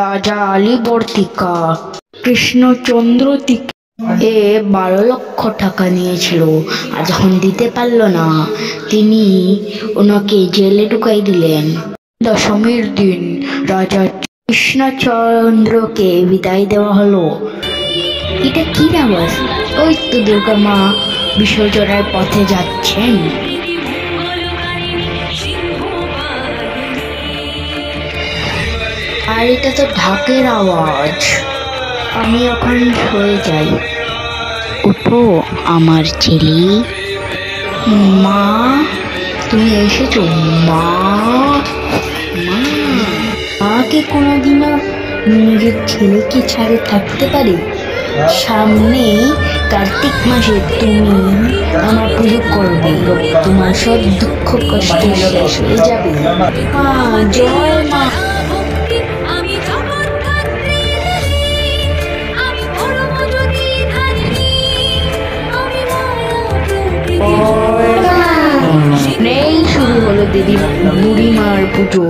রাজা আলীবর্তিকা কৃষ্ণচন্দ্র এ 12 লক্ষ টাকা নিয়েছিল, আর যখন দিতে পারল না তিনি ওনাকে জেলে ঢুকাই দিলেন। দশমীর দিন রাজা কৃষ্ণচন্দ্রকে বিদায় দেওয়া হলো। এটা কি আওয়াজ? ওই তো দুর্গা মা বিসর্জনের পথে যাচ্ছেন। আর এটা তো ঢাকের আওয়াজ। আমি এখন হয়ে যাই। ওঠো আমার ছেলে। মা, তুমি এসেছো? মা, মা। মাকে কোনোদিনও নিজের ছেলেকে ছাড়ে থাকতে পারে? সামনে কার্তিক মাসে তুমি আমার পুজো করবে, তোমার সব দুঃখ কষ্ট শেষ হয়ে যাবে। মা, জয় মা। নেই শুরু হলো দেবী বুড়িমার পুজো।